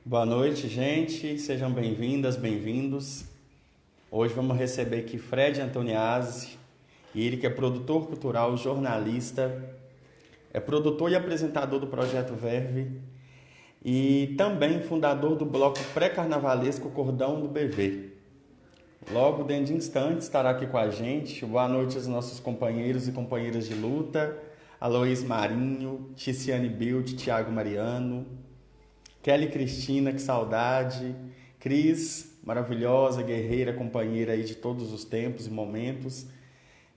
Boa noite, gente. Sejam bem-vindas, bem-vindos. Hoje vamos receber aqui Fred Antoniazzi, ele que é produtor cultural, jornalista, é produtor e apresentador do Projeto Verve e também fundador do bloco pré-carnavalesco Cordão do BV. Logo dentro de instantes estará aqui com a gente. Boa noite aos nossos companheiros e companheiras de luta, Aloís Marinho, Ticiane Bild, Thiago Mariano, Kelly Cristina, que saudade. Cris, maravilhosa, guerreira, companheira aí de todos os tempos e momentos.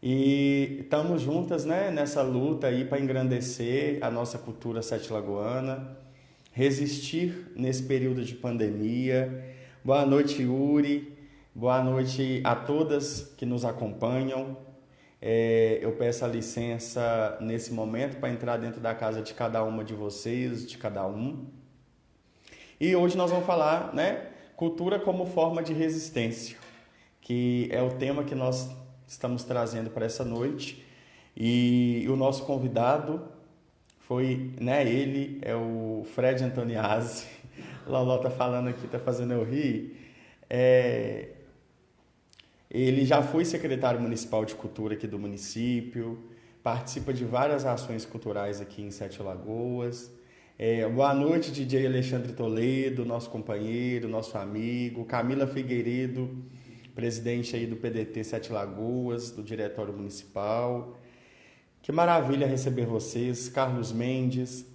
E estamos juntas, né, nessa luta aí para engrandecer a nossa cultura sete-lagoana, resistir nesse período de pandemia. Boa noite, Yuri. Boa noite a todas que nos acompanham. Eu peço a licença nesse momento para entrar dentro da casa de cada uma de vocês, de cada um. E hoje nós vamos falar, né, cultura como forma de resistência, que é o tema que nós estamos trazendo para essa noite. E o nosso convidado foi, né, ele é o Fred Antoniazzi. Loló tá falando aqui, tá fazendo eu rir. É, Ele já foi secretário municipal de cultura aqui do município, participa de várias ações culturais aqui em Sete Lagoas. Boa noite, DJ Alexandre Toledo, nosso companheiro, nosso amigo. Camila Figueiredo, presidente aí do PDT Sete Lagoas, do Diretório Municipal. Que maravilha receber vocês. Carlos Mendes.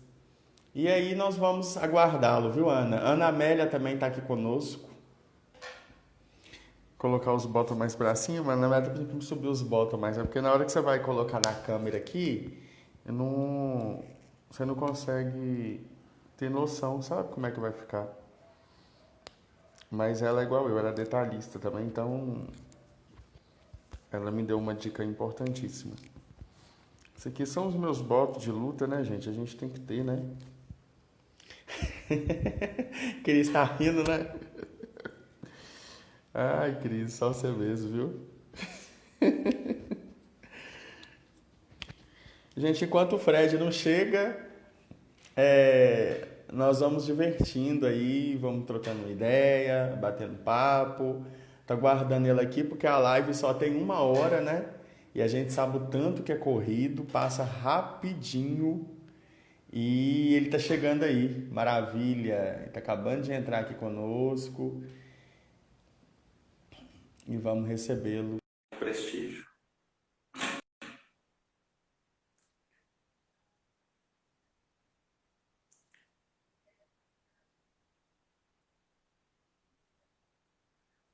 E aí nós vamos aguardá-lo, viu, Ana? Ana Amélia também está aqui conosco. Colocar os botões mais para cima, na verdade tem que subir os botões mais, é porque na hora que você vai colocar na câmera aqui, você não consegue ter noção, sabe como é que vai ficar. Mas ela é igual eu, ela é detalhista também, então ela me deu uma dica importantíssima. Isso aqui são os meus botos de luta, né, gente? A gente tem que ter, né? Cris tá rindo, né? Ai, Cris, só você mesmo, viu? Gente, enquanto o Fred não chega, nós vamos divertindo aí, vamos trocando ideia, batendo papo. Tô guardando ele aqui porque a live só tem 1 hora, né? E a gente sabe o tanto que é corrido, passa rapidinho. E ele tá chegando aí, maravilha. Ele tá acabando de entrar aqui conosco e vamos recebê-lo. Prestígio.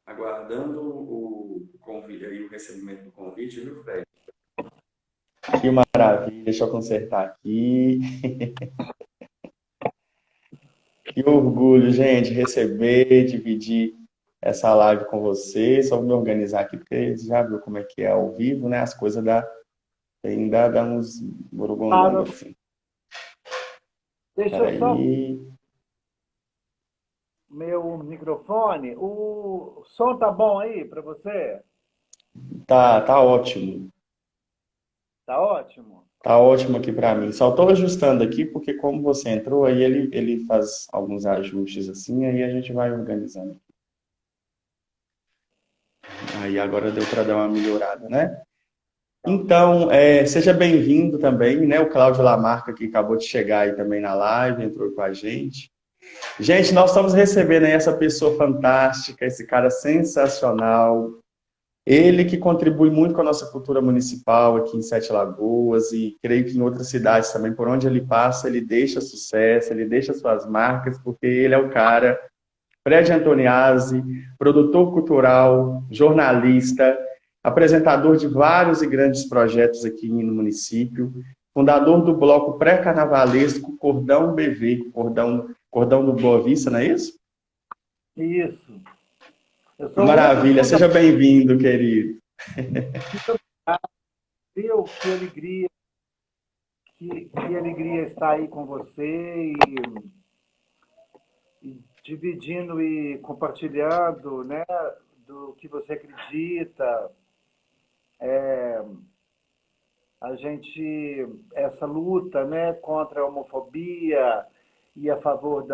Aguardando o convite aí, o recebimento do convite, viu, Fred? Que maravilha, deixa eu consertar aqui. Que orgulho, gente, receber, dividir essa live com vocês. Só vou me organizar aqui, porque você já viu como é que é ao vivo, né? As coisas ainda dá uns Ah, burugondongos assim. deixa eu só Peraí. meu microfone. O som tá bom aí para você? Tá ótimo. Tá ótimo? Tá ótimo aqui para mim. Só estou ajustando aqui, porque como você entrou, aí ele faz alguns ajustes assim, aí a gente vai organizando. Aí agora deu para dar uma melhorada, né? Então, Então, seja bem-vindo também, né? O Cláudio Lamarca, que acabou de chegar aí também na live, entrou com a gente. Gente, nós estamos recebendo aí essa pessoa fantástica, esse cara sensacional. Ele que contribui muito com a nossa cultura municipal aqui em Sete Lagoas e creio que em outras cidades também, por onde ele passa, ele deixa sucesso, ele deixa suas marcas, porque ele é o cara, Fred Antoniazzi, produtor cultural, jornalista, apresentador de vários e grandes projetos aqui no município, fundador do bloco pré-carnavalesco Cordão BV, Cordão do Boa Vista, não é isso? isso. Eu sou um dos Maravilha, seja fundadores. bem-vindo, querido. Viu? Que alegria estar aí com você e dividindo e compartilhando, né, do que você acredita. A gente, essa luta, né, contra a homofobia e a favor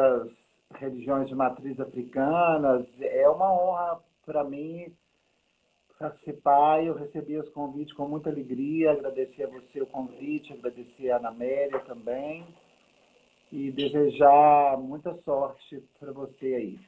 religiões de matriz africanas. É uma honra para mim participar. Eu recebi esse convite com muita alegria. Agradecer a você o convite, agradecer a Ana Amélia também e desejar muita sorte para você aí.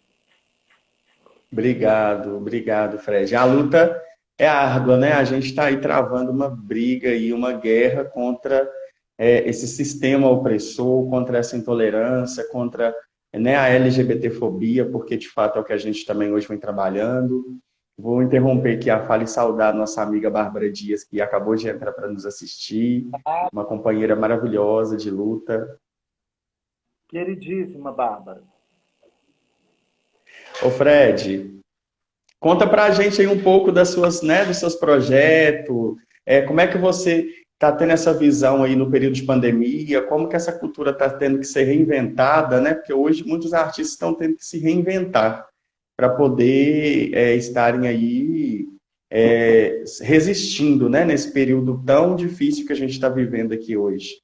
Obrigado, Fred. A luta é árdua, né? A gente está aí travando uma briga e uma guerra contra esse sistema opressor, contra essa intolerância, contra, né, a LGBTfobia, porque de fato é o que a gente também hoje vem trabalhando. Vou interromper aqui a fala e saudar a nossa amiga Bárbara Dias, que acabou de entrar para nos assistir, uma companheira maravilhosa de luta. Queridíssima Bárbara. Ô Fred, conta pra gente aí um pouco das suas, né, dos seus projetos, como é que você está tendo essa visão aí no período de pandemia, como que essa cultura está tendo que ser reinventada, né? Porque hoje muitos artistas estão tendo que se reinventar para poder estarem aí resistindo, né, nesse período tão difícil que a gente está vivendo aqui hoje.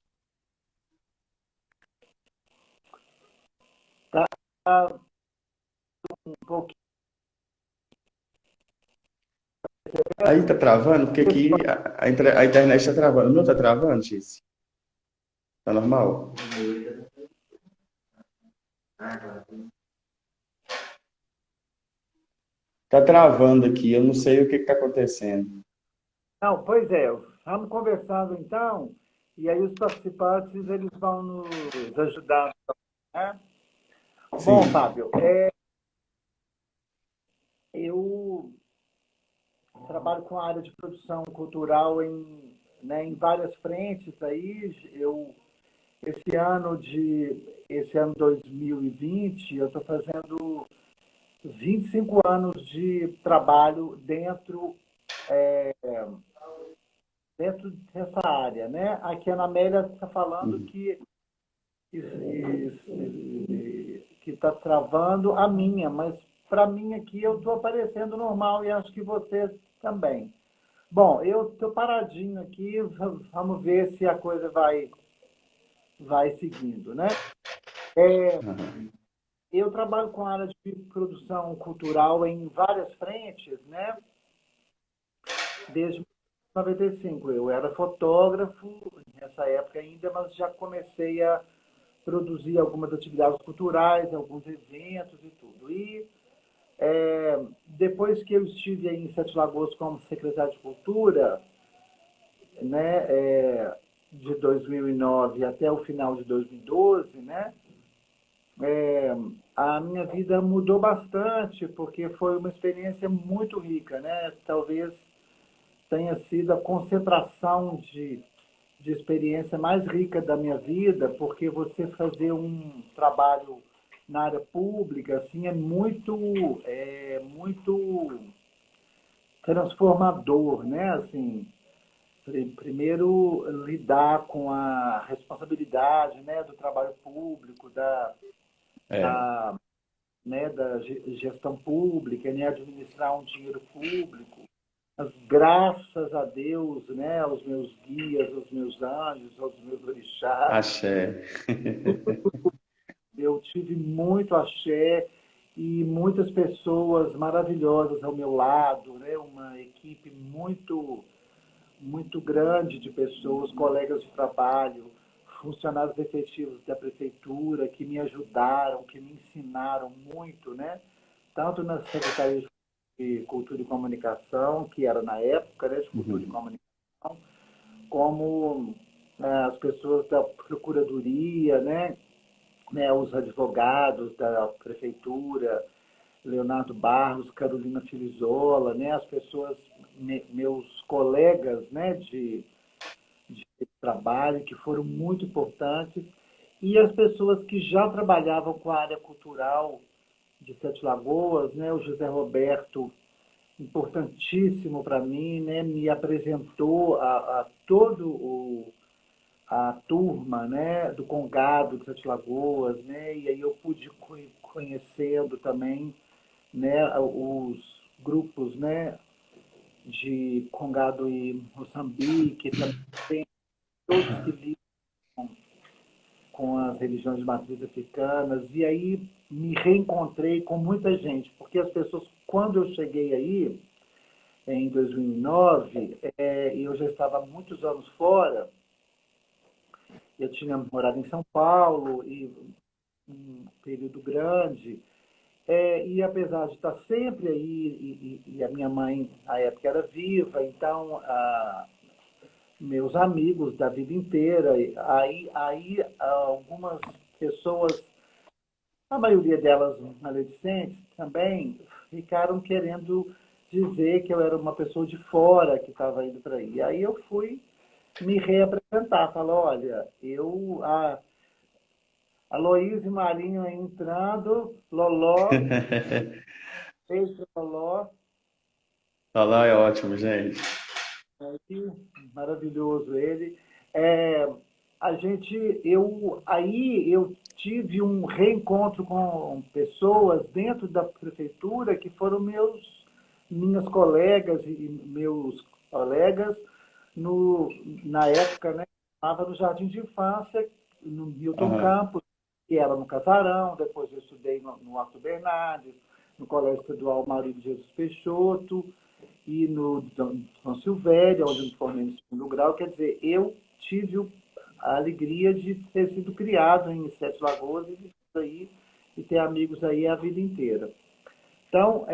Tá um pouquinho. Aí tá travando, porque aqui a internet está travando. O meu tá travando, Giz? Tá normal? Tá travando aqui, eu não sei o que está acontecendo. Não, pois é, vamos conversando então, e aí os participantes eles vão nos ajudar, né? Sim. Bom, Fábio, eu trabalho com a área de produção cultural né, em várias frentes aí. Esse ano 2020, eu estou fazendo 25 anos de trabalho dentro dessa área, né? Aqui a Ana Amélia está falando Uhum. que está travando a minha, mas para mim aqui eu estou aparecendo normal e acho que vocês também. Bom, eu estou paradinho aqui, vamos ver se a coisa vai seguindo, né? Eu trabalho com a área de produção cultural em várias frentes, né? Desde 95. Eu era fotógrafo nessa época ainda, mas já comecei a produzir algumas atividades culturais, alguns eventos e tudo. E depois que eu estive aí em Sete Lagoas como secretário de Cultura, né, de 2009 até o final de 2012, né, a minha vida mudou bastante, porque foi uma experiência muito rica, né? Talvez tenha sido a concentração de experiência mais rica da minha vida, porque você fazer um trabalho na área pública assim é muito transformador, né? Assim, primeiro lidar com a responsabilidade, né, do trabalho público, É, da, da gestão pública, né, administrar um dinheiro público. Mas, graças a Deus, né, aos meus guias, aos meus anjos, aos meus orixás, axé. eu tive muito axé e muitas pessoas maravilhosas ao meu lado, né, uma equipe muito grande de pessoas, colegas de trabalho, funcionários efetivos da prefeitura que me ajudaram, que me ensinaram muito, né? Tanto na Secretaria de Cultura e Comunicação, que era na época, né, de Cultura e Uhum. Comunicação, como as pessoas da Procuradoria, né, os advogados da prefeitura, Leonardo Barros, Carolina Filizola, né, as pessoas, meus colegas, né, de trabalho, que foram muito importantes, e as pessoas que já trabalhavam com a área cultural de Sete Lagoas, né, o José Roberto, importantíssimo para mim, né, me apresentou a todo a turma, né, do Congado de Sete Lagoas, né, e aí eu pude conhecendo também, né, os grupos, né, de Congado e Moçambique, também todos que lidam com as religiões de matriz africanas, e aí me reencontrei com muita gente, porque as pessoas, quando eu cheguei aí, em 2009, eu já estava há muitos anos fora, eu tinha morado em São Paulo, e um período grande, e apesar de estar sempre aí, e a minha mãe, na época, era viva, então, meus amigos da vida inteira, aí algumas pessoas, a maioria delas adolescentes também, ficaram querendo dizer que eu era uma pessoa de fora que estava indo para aí. Aí eu fui me reapresentar, falar, olha, a Loíse Marinho entrando, Loló, ex-Loló, Falar é ótimo, gente. que maravilhoso ele. É, aí eu tive um reencontro com pessoas dentro da prefeitura que foram minhas colegas e meus colegas na época, né, estava no Jardim de Infância, no Milton Aham. Campos, que era no Casarão, depois eu estudei no Arthur Bernardes, no Colégio Estadual Mário de Jesus Peixoto, e no São Silvério, onde eu me formei no segundo grau. Quer dizer, eu tive a alegria de ter sido criado em Sete Lagoas e ter amigos aí a vida inteira. Então,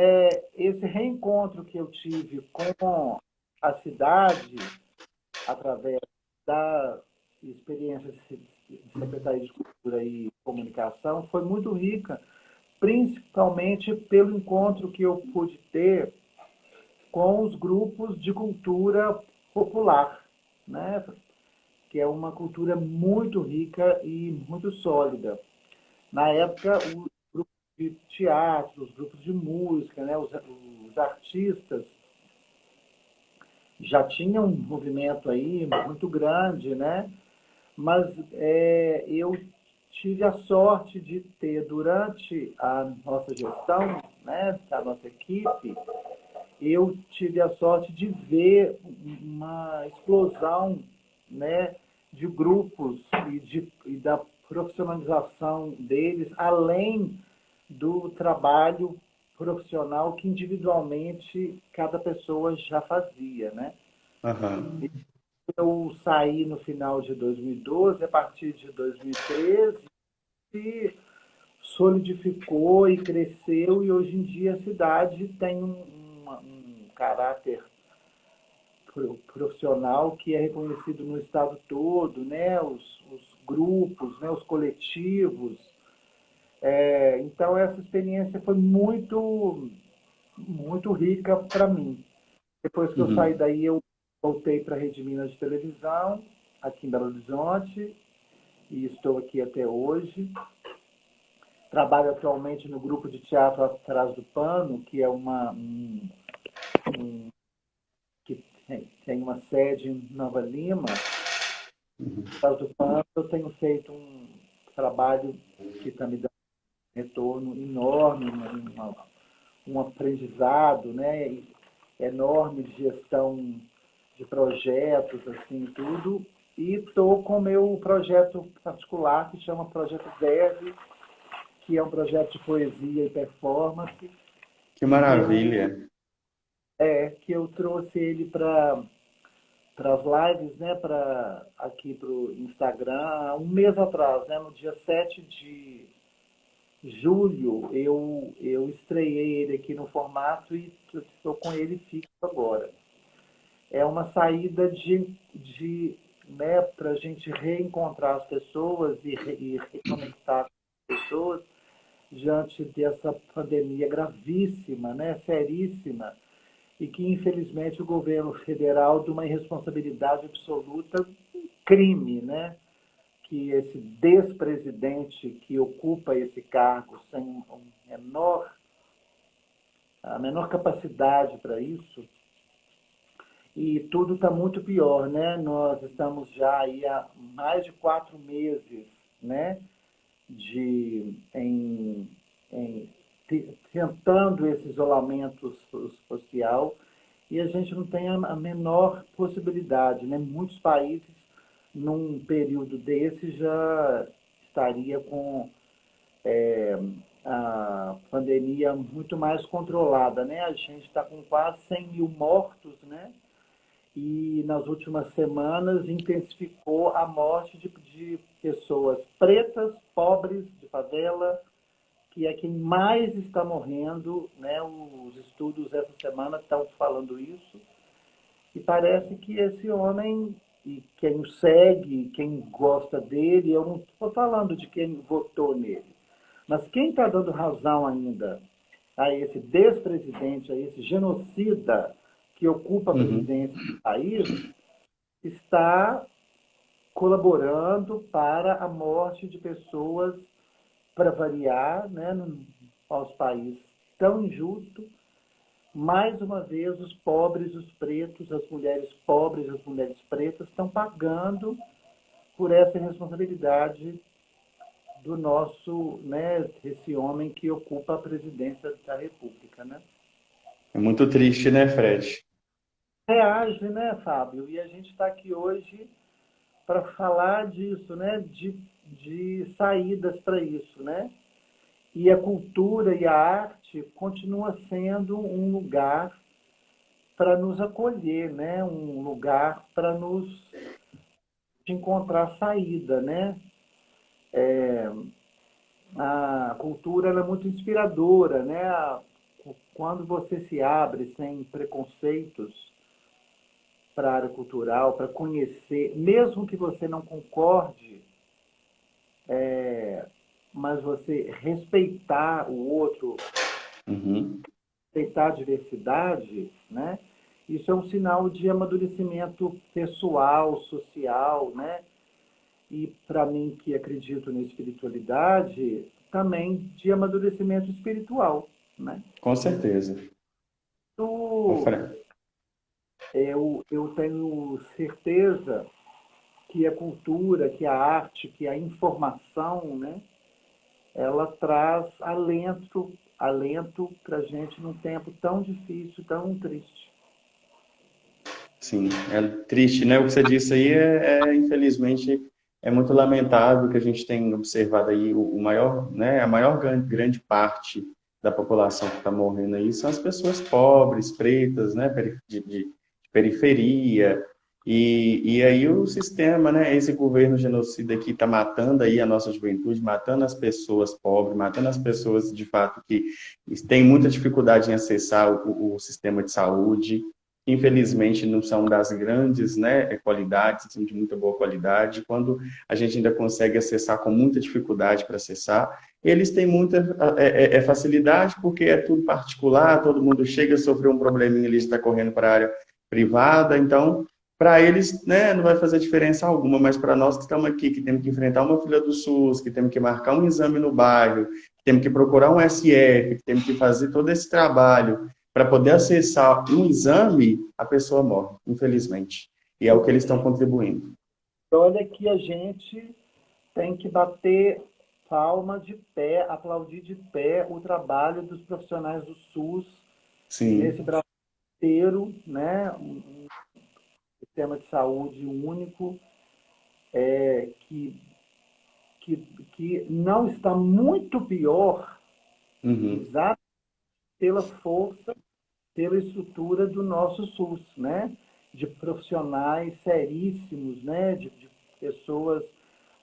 esse reencontro que eu tive com a cidade, através da experiência de Secretaria de Cultura e Comunicação, foi muito rica, principalmente pelo encontro que eu pude ter com os grupos de cultura popular, né? Que é uma cultura muito rica e muito sólida. Na época, os grupos de teatro, os grupos de música, né? Os artistas já tinham um movimento aí muito grande, né? Mas eu tive a sorte de ter, durante a nossa gestão, né, da nossa equipe, eu tive a sorte de ver uma explosão, né, de grupos e da profissionalização deles, além do trabalho profissional que individualmente cada pessoa já fazia, né? Aham. Eu saí no final de 2012, a partir de 2013, se solidificou e cresceu, e hoje em dia a cidade tem um caráter profissional que é reconhecido no estado todo, né? Os grupos, né? Os coletivos. Então essa experiência foi muito, muito rica para mim. Depois que eu saí Uhum. daí, eu voltei para a Rede Minas de Televisão, aqui em Belo Horizonte, e estou aqui até hoje. Trabalho atualmente no grupo de teatro Atrás do Pano, que é que tem uma sede em Nova Lima. Atrás do Pano, eu tenho feito um trabalho que está me dando um retorno enorme, um aprendizado, né, enorme de gestão de projetos, assim, tudo. E estou com o meu projeto particular, que chama Projeto Verve, que é um projeto de poesia e performance, Que que eu, maravilha. que eu trouxe ele para as lives, né, aqui para o Instagram, há um mês atrás, né, no dia 7 de julho, eu estreiei ele aqui no formato e estou com ele fixo agora. É uma saída né, para a gente reencontrar as pessoas e reconectar com as pessoas diante dessa pandemia gravíssima, né, seríssima, e que, infelizmente, o governo federal, de uma irresponsabilidade absoluta, crime, né? Que esse despresidente que ocupa esse cargo sem a menor capacidade para isso, e tudo está muito pior, né? Nós estamos já aí há mais de 4 meses, né? Em tentando esse isolamento social, e a gente não tem a menor possibilidade, né? Muitos países, num período desse, já estaria com a pandemia muito mais controlada, né? A gente está com quase 100 mil mortos, né? E nas últimas semanas intensificou a morte de pessoas pretas, pobres, de favela, que é quem mais está morrendo, né? Os estudos essa semana estão falando isso. E parece que esse homem, e quem o segue, quem gosta dele, eu não estou falando de quem votou nele, mas quem está dando razão ainda a esse despresidente, a esse genocida que ocupa a Uhum. presidência do país, está colaborando para a morte de pessoas, para variar, né, no nosso país tão injusto. Mais uma vez, os pobres, os pretos, as mulheres pobres, as mulheres pretas estão pagando por essa responsabilidade do nosso, né, esse homem que ocupa a presidência da República, né? É muito triste, né, Fred? Reage, né, Fábio? E a gente está aqui hoje para falar disso, né, de saídas para isso, né? E a cultura e a arte continua sendo um lugar para nos acolher, né? Um lugar para nos encontrar saída, né? A cultura ela é muito inspiradora, né? Quando você se abre sem preconceitos para a área cultural, para conhecer, mesmo que você não concorde, mas você respeitar o outro, Uhum. respeitar a diversidade, né? Isso é um sinal de amadurecimento pessoal, social, né? E para mim que acredito na espiritualidade, também de amadurecimento espiritual, né? Com certeza. Ô, Eu, Fred. eu tenho certeza que a cultura, que a arte, que a informação, né? Ela traz alento para a gente num tempo tão difícil, tão triste. Sim, é triste, né? O que você disse aí infelizmente, é muito lamentável que a gente tem observado aí o maior, né? A maior grande parte da população que está morrendo aí são as pessoas pobres, pretas, né? De periferia. E aí o sistema, né? Esse governo genocida aqui está matando aí a nossa juventude, matando as pessoas pobres, matando as pessoas de fato que têm muita dificuldade em acessar o sistema de saúde. Infelizmente não são das grandes, né, qualidades, são de muita boa qualidade. Quando a gente ainda consegue acessar com muita dificuldade para acessar, eles têm muita facilidade porque é tudo particular, todo mundo chega a sofrer um probleminha ali, está correndo para a área privada, então para eles, né, não vai fazer diferença alguma, mas para nós que estamos aqui, que temos que enfrentar uma fila do SUS, que temos que marcar um exame no bairro, que temos que procurar um SF, que temos que fazer todo esse trabalho para poder acessar um exame, a pessoa morre, infelizmente. E é o que eles estão contribuindo. Olha que a gente tem que bater palma de pé, aplaudir de pé o trabalho dos profissionais do SUS nesse Sim. Brasil inteiro, né? Um sistema de saúde único, é, que, que, que não está muito pior, Uhum. exato pela força, pela estrutura do nosso SUS, né? De profissionais seríssimos, né? De pessoas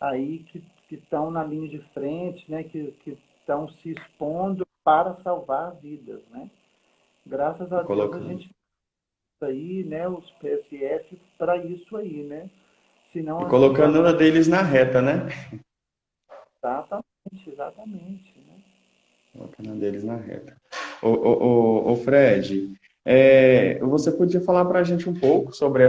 aí que estão na linha de frente, né? Que estão se expondo para salvar vidas, né? Graças a Deus a Colocando. gente tem aí, né? Os PSF para isso aí, né? E Senão assim a colocando nossa a deles na reta, né? exatamente, exatamente, né? Colocando a deles na reta. Ô Fred, você podia falar para a gente um pouco sobre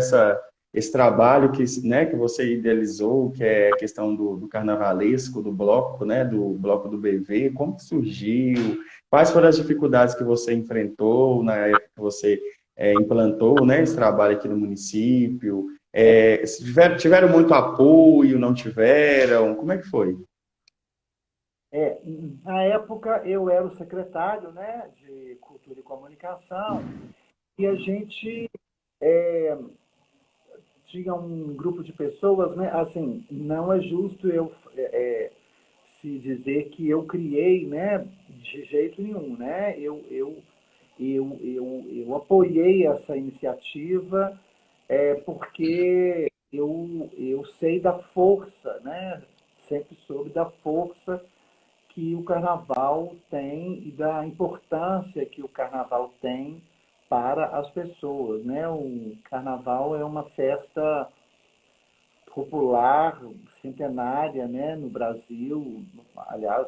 esse trabalho né, que você idealizou, que é a questão do carnavalesco, do bloco, né, do bloco do BV, como que surgiu, quais foram as dificuldades que você enfrentou na época que você implantou, né, esse trabalho aqui no município, se tiveram muito apoio, não tiveram, como é que foi? Na época eu era o secretário, né, de Cultura e Comunicação e a gente tinha um grupo de pessoas, né? Assim, não é justo eu se dizer que eu criei, né? De jeito nenhum, né? Eu apoiei essa iniciativa porque eu sei da força, né? Sempre soube da força que o carnaval tem e da importância que o carnaval tem para as pessoas, né? O carnaval é uma festa popular, centenária, né, no Brasil, aliás,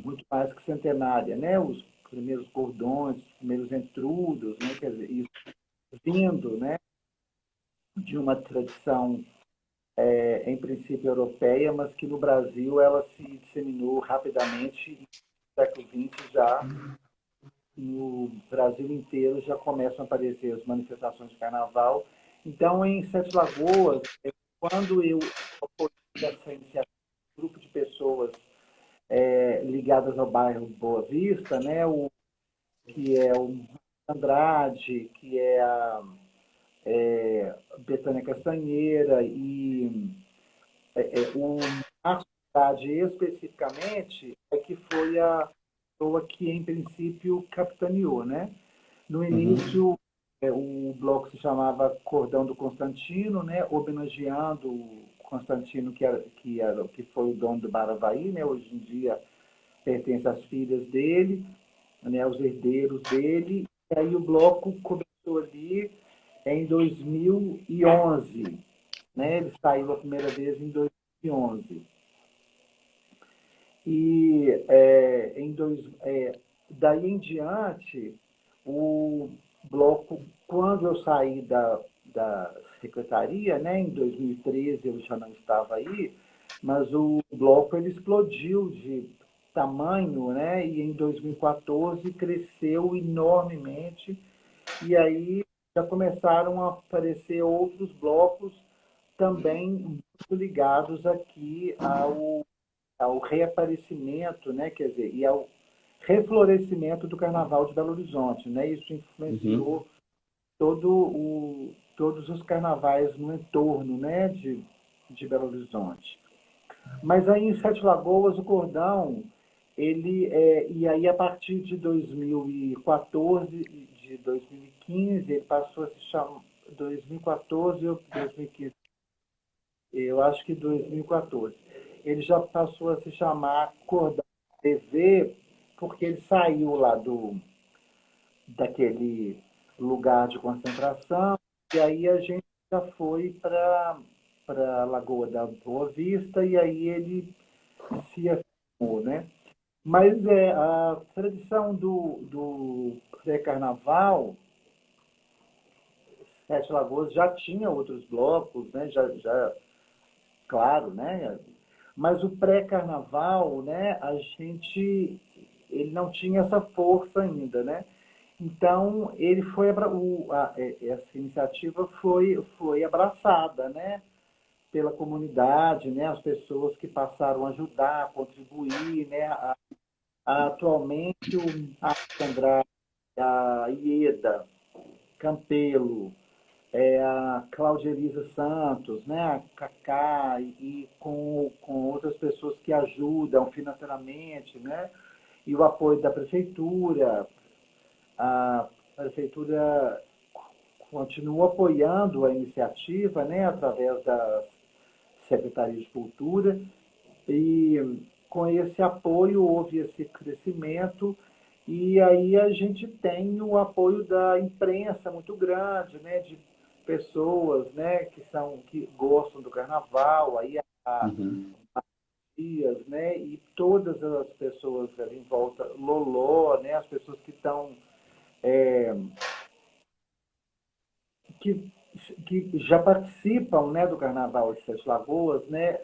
muito mais que centenária, né? Os primeiros cordões, os primeiros entrudos, né? Quer dizer, isso vindo, né, de uma tradição em princípio europeia, mas que no Brasil ela se disseminou rapidamente e no século XX já no Brasil inteiro já começam a aparecer as manifestações de carnaval. Então, em Sete Lagoas, quando eu apoiei essa iniciativa, um grupo de pessoas ligadas ao bairro Boa Vista, né, que é o Andrade, que é a Betânia Castanheira e o Márcio Andrade especificamente, é que foi a pessoa que, em princípio, capitaneou, né? No Uhum. início, o bloco se chamava Cordão do Constantino, né? Homenageando o Constantino, que foi o dono do Baravaí, né? Hoje em dia pertence às filhas dele, né? Aos herdeiros dele. E aí o bloco começou ali em 2011, né? Ele saiu a primeira vez em 2011. E daí em diante, o bloco, quando eu saí da secretaria, né, em 2013 eu já não estava aí, mas o bloco ele explodiu de tamanho, né, e em 2014 cresceu enormemente, e aí já começaram a aparecer outros blocos também muito ligados aqui ao reaparecimento, né, quer dizer, e ao reflorescimento do Carnaval de Belo Horizonte, né? Isso Uhum. influenciou todos os carnavais no entorno, né, de Belo Horizonte. Mas aí em Sete Lagoas o cordão, e aí a partir de 2014, de 2015, ele passou a se chamar 2014 ou 2015, eu acho que 2014. Ele já passou a se chamar Cordão TV, porque ele saiu lá daquele lugar de concentração, e aí a gente já foi para Lagoa da Boa Vista, e aí ele se afirmou, né? Mas a tradição do pré-carnaval, Sete Lagoas já tinha outros blocos, né? Já claro, né? Mas o pré-carnaval, né? Ele não tinha essa força ainda, né? Então ele foi essa iniciativa foi abraçada, né? Pela comunidade, né? As pessoas que passaram a ajudar, a contribuir, né? Atualmente o Andrade, a Ieda, Campelo, a Cláudia Elisa Santos, né, a Cacá, e com outras pessoas que ajudam financeiramente, né, e o apoio da prefeitura. A prefeitura continua apoiando a iniciativa, né, através da Secretaria de Cultura, e com esse apoio houve esse crescimento e aí a gente tem o apoio da imprensa muito grande, né, de pessoas, né, que gostam do carnaval, aí a Uhum. dias, né, e todas as pessoas ali em volta, Loló, né, as pessoas que estão que, que já participam, né, do Carnaval de Sete Lagoas, né,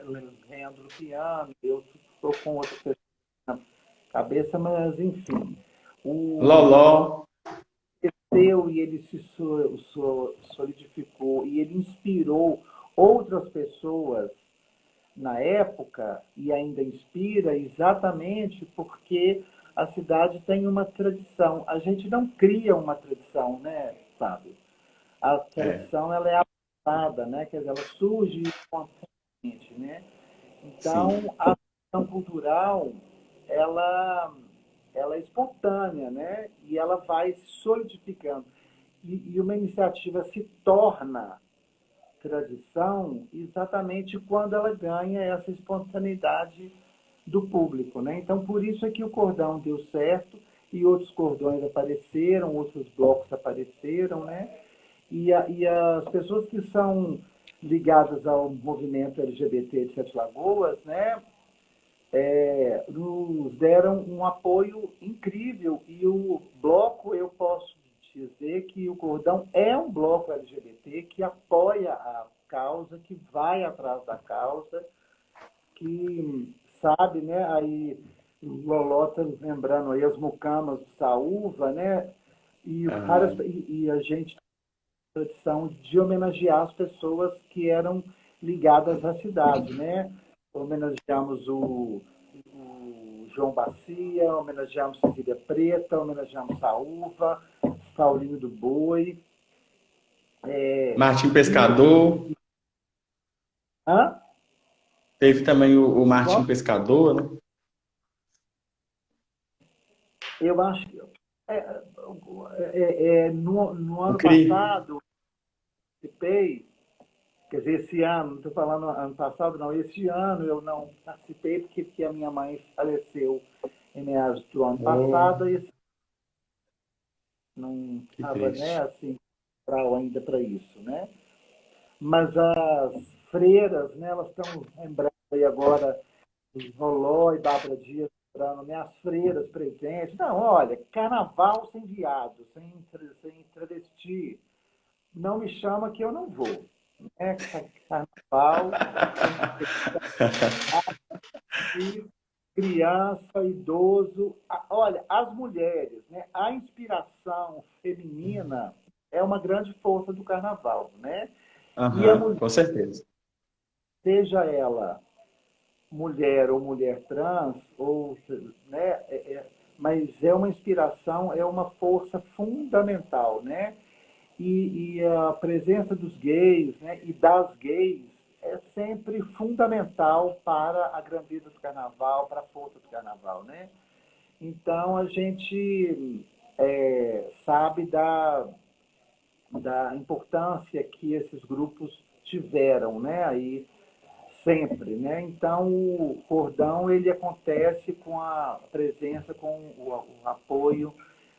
Leandro Piano, eu estou com outras pessoas na cabeça, mas enfim, o Loló. cresceu e ele se solidificou e ele inspirou outras pessoas na época e ainda inspira exatamente porque a cidade tem uma tradição. A gente não cria uma tradição, né, Fábio? A É, tradição ela é abraçada, né? Quer dizer, ela surge espontaneamente, né? sim. Então, questão cultural, ela, ela é espontânea, né? E ela vai se solidificando. E uma iniciativa se torna tradição exatamente quando ela ganha essa espontaneidade do público, né? Então, por isso é que o cordão deu certo e outros cordões apareceram, outros blocos apareceram, né? E as pessoas que são ligadas ao movimento LGBT de Sete Lagoas, né? Nos deram um apoio incrível e o bloco, eu posso dizer que o Cordão é um bloco LGBT que apoia a causa, que vai atrás da causa, que sabe, né, aí Lolota lembrando aí as mucamas do Saúva, né, e a gente tem a tradição de homenagear as pessoas que eram ligadas à cidade, né, homenageamos o João Bacia, homenageamos Cecília Preta, homenageamos Saúva, Paulinho do Boi. Martim Pescador. Hã? Teve também o Martim Bom, Pescador, né? eu acho que no O ano CRI. passado, participei, quer dizer, esse ano, não estou falando ano passado, não, esse ano eu não participei porque a minha mãe faleceu em meados do ano Oh, passado e não que estava, né, triste. assim, ainda para isso, né? Mas as freiras, né, elas estão lembrando aí agora Roló e Bárbara Dias, lembrando, né, as freiras presentes. Não, olha, carnaval sem viado, sem travesti, não me chama que eu não vou. Né? Carnaval tem que ter criança, idoso. Olha, as mulheres, né, a inspiração feminina é uma grande força do carnaval, né? E a Aham, mulher, com certeza. seja ela mulher ou mulher trans, ou, né, mas é uma inspiração, é uma força fundamental, né? E a presença dos gays, né, e das gays é sempre fundamental para a grandeza do carnaval, para a força do carnaval, né? Então a gente sabe da importância que esses grupos tiveram, né? Aí sempre, né? Então, o cordão ele acontece com a presença, com o apoio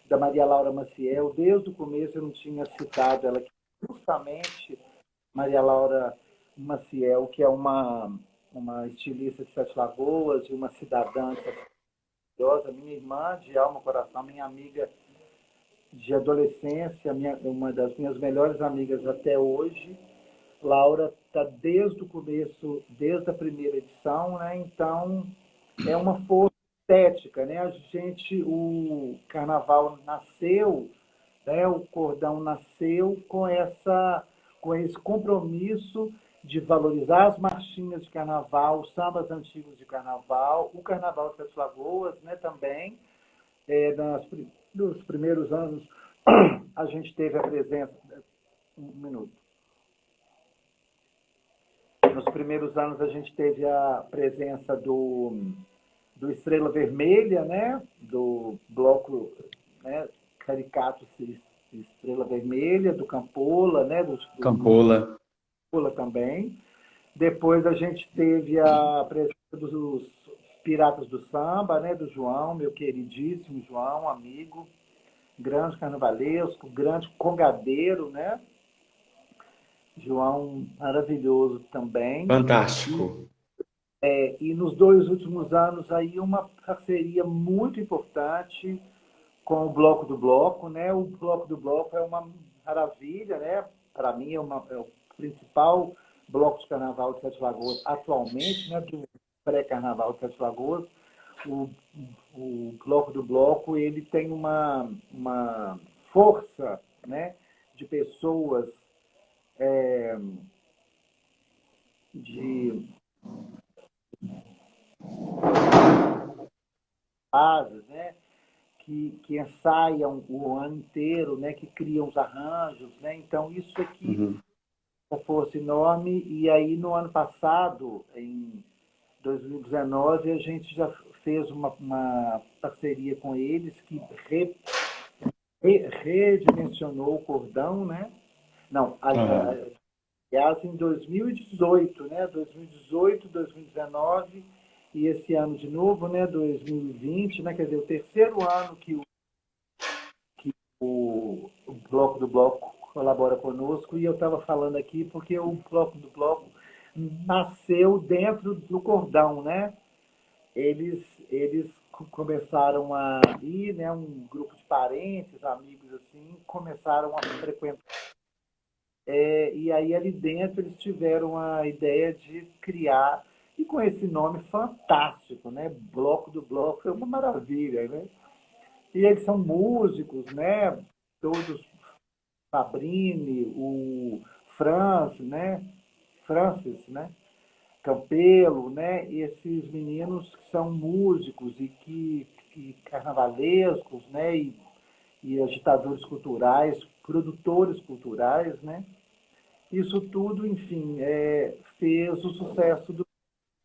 da Maria Laura Maciel. Desde o começo eu não tinha citado ela aqui, justamente Maria Laura Maciel, que é uma estilista de Sete Lagoas e uma cidadã maravilhosa, minha irmã de alma e coração, minha amiga de adolescência, uma das minhas melhores amigas até hoje. Laura está desde o começo, desde a primeira edição, né? Então é uma força estética, né? O carnaval nasceu, né? O cordão nasceu com esse compromisso de valorizar as marchinhas de carnaval, os sambas antigos de carnaval, o carnaval de Sete Lagoas, né? Também nos primeiros anos a gente teve a presença, um minuto. Nos primeiros anos a gente teve a presença do Estrela Vermelha, né? Do bloco, né? Caricato Estrela Vermelha, do Campola, né? Do Campola. Campola também. Depois a gente teve a presença dos Piratas do Samba, né? Do João, meu queridíssimo João, amigo, grande carnavalesco, grande congadeiro, né? João maravilhoso também. Fantástico. E nos 2 últimos anos aí uma parceria muito importante com o Bloco do Bloco, né? O Bloco do Bloco é uma maravilha, né? Para mim é o principal bloco de carnaval de Sete Lagoas atualmente, né? Do pré-carnaval de Sete Lagoas. O, o Bloco do Bloco ele tem uma força, né? De pessoas de bases, né? Que ensaiam o ano inteiro, né? Que criam os arranjos, né? Então isso aqui Uhum. é uma força enorme. E aí no ano passado, em 2019 a gente já fez uma parceria com eles que redimensionou o cordão, né? Não, Aham. aliás, em 2018, né? 2018, 2019 e esse ano de novo, né? 2020, né? Quer dizer, o terceiro ano o Bloco do Bloco colabora conosco e eu estava falando aqui porque o Bloco do Bloco nasceu dentro do cordão, né? Eles começaram a ir, né? Um grupo de parentes, amigos assim, começaram a frequentar. E aí ali dentro eles tiveram a ideia de criar, e com esse nome fantástico, né? Bloco do Bloco, é uma maravilha, né? E eles são músicos, né? Todos, Fabrini, o Francis, né? Campelo, né? E esses meninos que são músicos e carnavalescos, né? E agitadores culturais, produtores culturais, né? Isso tudo, enfim, fez o sucesso do.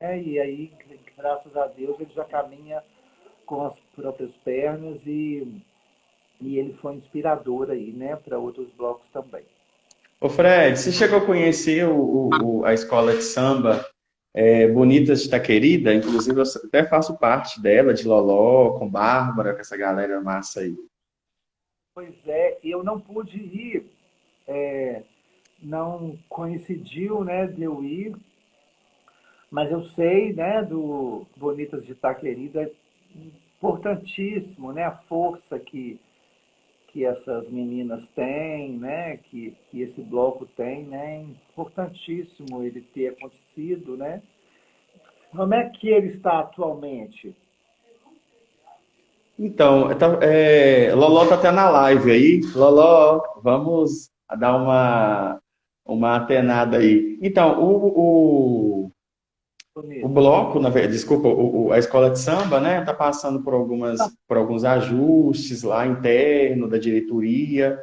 E aí, graças a Deus, ele já caminha com as próprias pernas e ele foi inspirador aí, né, para outros blocos também. Ô Fred, você chegou a conhecer a escola de samba Bonitas de Taquerida? Inclusive, eu até faço parte dela, de Loló, com Bárbara, com essa galera massa aí. Pois é, eu não pude ir, é, não coincidiu, né, de eu ir, mas eu sei, né, do Bonitas de Taquerida, importantíssimo, né, a força que essas meninas têm, né, que esse bloco tem, né, é importantíssimo ele ter acontecido, né. Como é que ele está atualmente? Então, Loló tá até na live aí. Loló, vamos dar uma atenada aí. Então, o Bonito. bloco, desculpa, a escola de samba, né, tá passando por alguns ajustes lá interno da diretoria,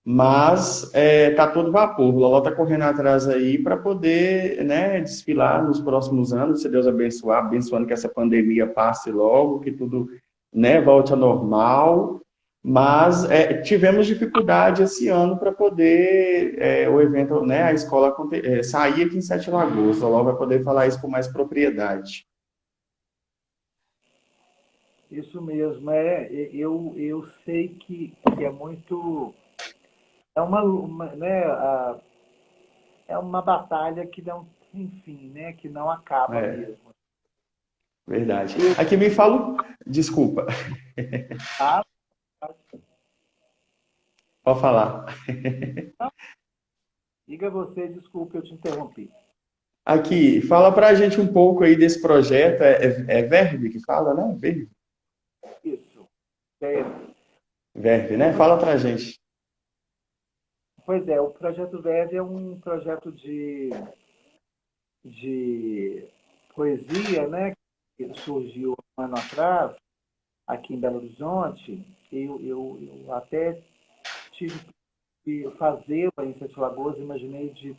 mas tá todo vapor. O Loló tá correndo atrás aí para poder, né, desfilar nos próximos anos, se Deus abençoar, abençoando que essa pandemia passe logo, que tudo, né, volte ao normal. Mas tivemos dificuldade esse ano para poder o evento, né, a escola sair aqui em Sete Lagoas. O Loló vai poder falar isso com mais propriedade. Isso mesmo, eu sei que é muito, é né, é uma batalha que não tem fim, né, que não acaba É, mesmo. verdade. Eu, Aqui me fala, desculpa, ah, pode falar. diga você, desculpe, eu te interrompi. Aqui, fala pra gente um pouco aí desse projeto, é Verve que fala, né? Verve, Isso. É, Verve, o né? Fala pra gente. Pois é, o Projeto VEV é um projeto de poesia, né, que surgiu um ano atrás, aqui em Belo Horizonte. Eu até tive que fazer em Sete Lagoas, imaginei de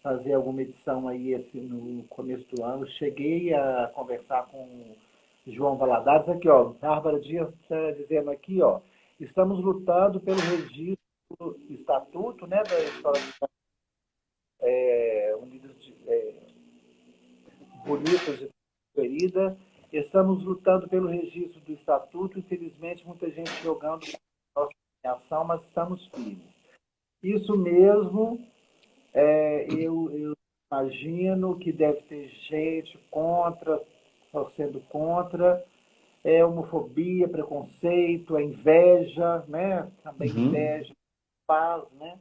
fazer alguma edição aí assim, no começo do ano. Cheguei a conversar com o João Valadares, aqui ó, Bárbara Dias está dizendo aqui, ó, estamos lutando pelo registro do estatuto, né, da Escola de Unidas de, Bonitas de Ferida. Estamos lutando pelo registro do estatuto. Infelizmente, muita gente jogando nossa ação, mas estamos firmes. Isso mesmo, eu imagino que deve ter gente contra, torcendo contra. É homofobia, preconceito, é inveja, né? Também Uhum. inveja faz, né?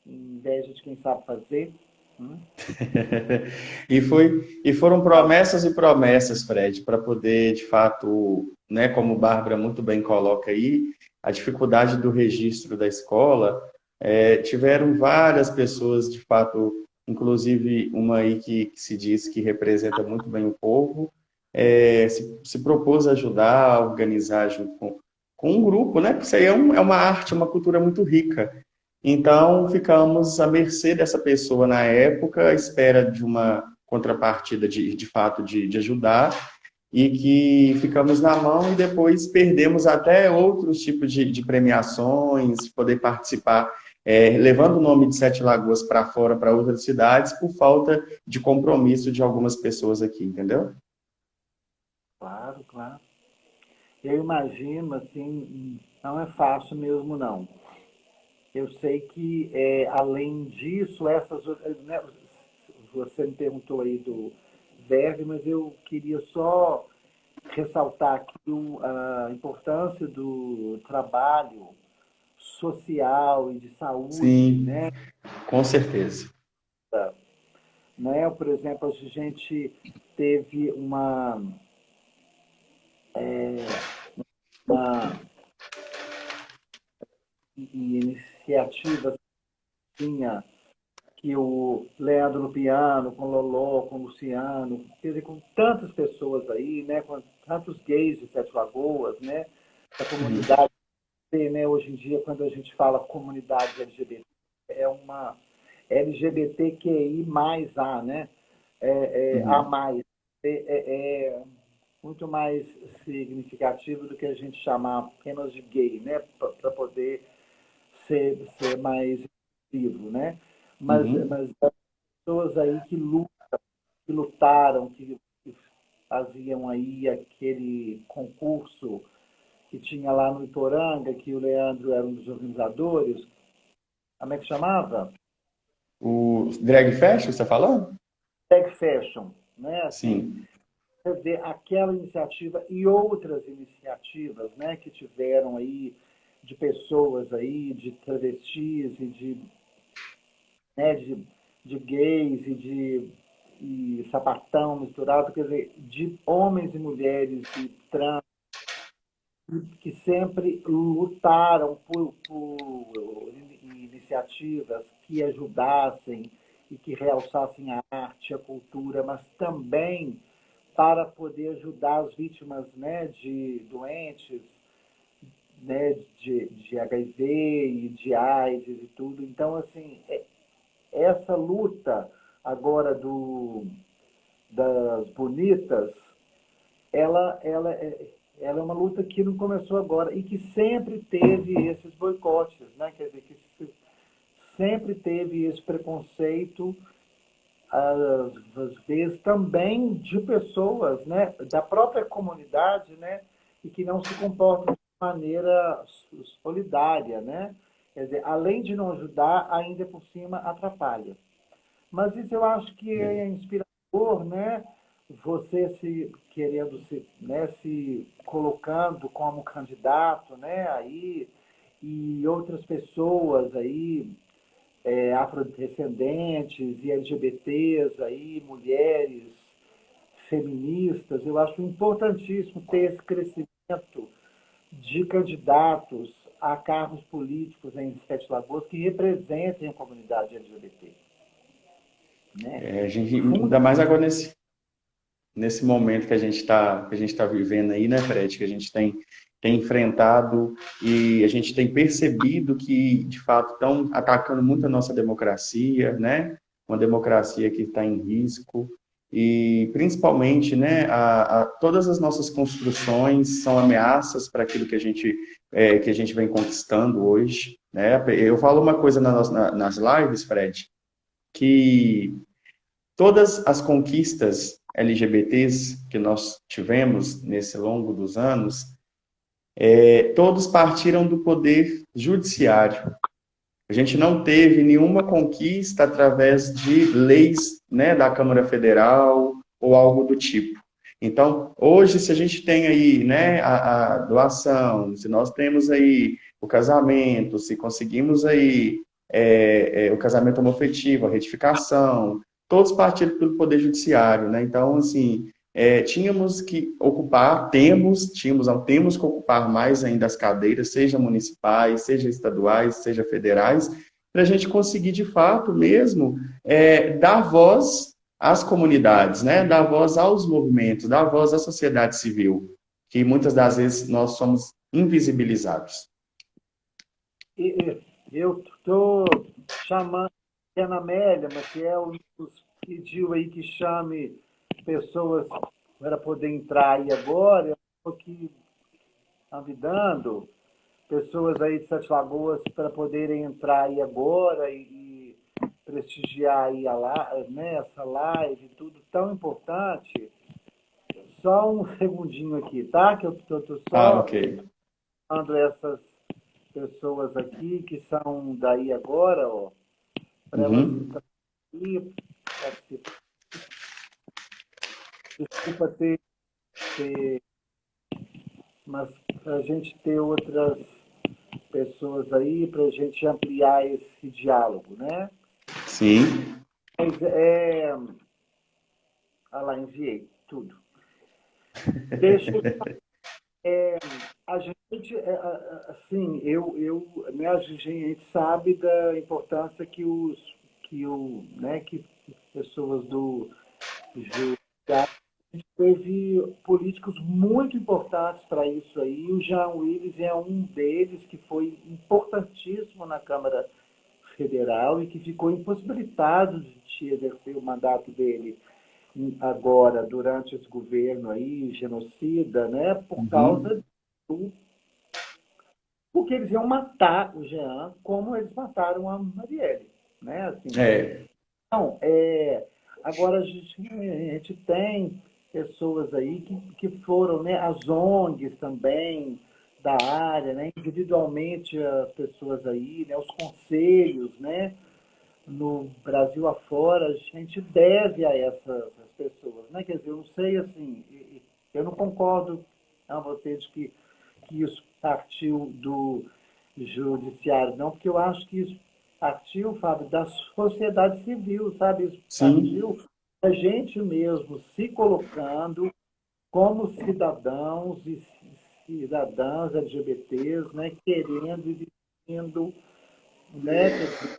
Inveja de quem sabe fazer. Hum? E foram promessas e promessas, Fred, para poder, de fato, né, como Bárbara muito bem coloca aí, a dificuldade do registro da escola, tiveram várias pessoas, de fato, inclusive uma aí que se diz que representa muito bem o povo, se propôs a ajudar, a organizar junto com um grupo, né? Porque isso aí é uma arte, uma cultura muito rica. Então, ficamos à mercê dessa pessoa na época, à espera de uma contrapartida de fato de ajudar, e que ficamos na mão e depois perdemos até outros tipos de premiações, poder participar, levando o nome de Sete Lagoas para fora, para outras cidades, por falta de compromisso de algumas pessoas aqui, entendeu? Claro, claro. Eu imagino, assim, não é fácil mesmo, não. Eu sei que, além disso, né, você me perguntou aí do verve, mas eu queria só ressaltar aqui a importância do trabalho social e de saúde, Sim, né? com certeza. Né? Por exemplo, a gente teve uma iniciativa tinha que o Leandro no piano, com o Loló, com o Luciano, quer dizer, com tantas pessoas aí, né, com tantos gays de Sete Lagoas, né, da comunidade, né, hoje em dia, quando a gente fala comunidade LGBT, é uma LGBTQI mais A, né, A Uhum. mais, é muito mais significativo do que a gente chamar apenas de gay, né, para poder ser mais vivo, né? Uhum. Mas as pessoas aí que lutaram, que faziam aí aquele concurso que tinha lá no Iporanga, que o Leandro era um dos organizadores, como é que chamava? O Drag Fest, você está falando? Tag Fashion, né? Assim, Sim. você vê aquela iniciativa e outras iniciativas, né, que tiveram aí de pessoas aí, de travestis e né, de gays e sapatão misturado, quer dizer, de homens e mulheres e trans que sempre lutaram por iniciativas que ajudassem e que realçassem a arte, a cultura, mas também para poder ajudar as vítimas, né, de doentes, né, de HIV e de AIDS e tudo. Então, assim, essa luta agora das bonitas, ela, ela, é, ela é uma luta que não começou agora e que sempre teve esses boicotes, né? Quer dizer, que sempre teve esse preconceito, às vezes também de pessoas, né, da própria comunidade, né, e que não se comportam de maneira solidária, né? Quer dizer, além de não ajudar, ainda por cima atrapalha. Mas isso eu acho que é inspirador, né? Você se querendo se, né, se colocando como candidato, né? Aí e outras pessoas aí, afrodescendentes e LGBTs aí, mulheres feministas, eu acho importantíssimo ter esse crescimento de candidatos a cargos políticos em Sete Lagoas que representem a comunidade LGBT, né? A gente, ainda mais agora nesse momento que a gente tá vivendo aí, né, Fred? Que a gente tem enfrentado e a gente tem percebido que, de fato, estão atacando muito a nossa democracia, né? Uma democracia que está em risco e, principalmente, né, todas as nossas construções são ameaças para aquilo que a gente vem conquistando hoje, né? Eu falo uma coisa nas lives, Fred, que todas as conquistas LGBTs que nós tivemos nesse longo dos anos, todos partiram do poder judiciário. A gente não teve nenhuma conquista através de leis, né, da Câmara Federal ou algo do tipo. Então, hoje, se a gente tem aí, né, a doação, se nós temos aí o casamento, se conseguimos aí o casamento homoafetivo, a retificação, todos partiram pelo Poder Judiciário, né? Então, assim, tínhamos que ocupar, temos que ocupar mais ainda as cadeiras, seja municipais, seja estaduais, seja federais, para a gente conseguir, de fato, mesmo, dar voz às comunidades, né? Dar voz aos movimentos, dar voz à sociedade civil, que muitas das vezes nós somos invisibilizados. Eu estou chamando a Ana Amélia, mas que é um dos pediu aí que chame pessoas para poder entrar aí agora. Eu estou aqui convidando pessoas aí de Sete Lagoas para poderem entrar aí agora e prestigiar aí né, essa live, tudo tão importante. Só um segundinho aqui, tá? Que eu estou Ah, só ok. falando essas pessoas aqui que são daí agora, ó, para elas Uhum. entrarem aqui, participar. Desculpa ter, mas para a gente ter outras pessoas aí, para a gente ampliar esse diálogo, né? Sim. Mas ah lá, enviei tudo. Deixa eu, a gente, assim, né, a gente sabe da importância que pessoas do judiciário, a gente teve políticos muito importantes para isso aí. O Jean Willis é um deles que foi importantíssimo na Câmara Federal e que ficou impossibilitado de exercer o mandato dele agora, durante esse governo aí, genocida, né, por Uhum. causa do... Porque eles iam matar o Jean como eles mataram a Marielle, né, assim. É. Então, agora a gente tem pessoas aí que foram, né, as ONGs também da área, né, individualmente as pessoas aí, né, os conselhos, né, no Brasil afora, a gente deve a essas pessoas, né? Quer dizer, eu não sei assim, eu não concordo com vocês que isso partiu do judiciário, não, porque eu acho que isso partiu, Fábio, da sociedade civil, sabe? Isso Sim. partiu da gente mesmo se colocando como cidadãos e cidadãs LGBTs, né? Querendo e vivendo, né? Quer dizer,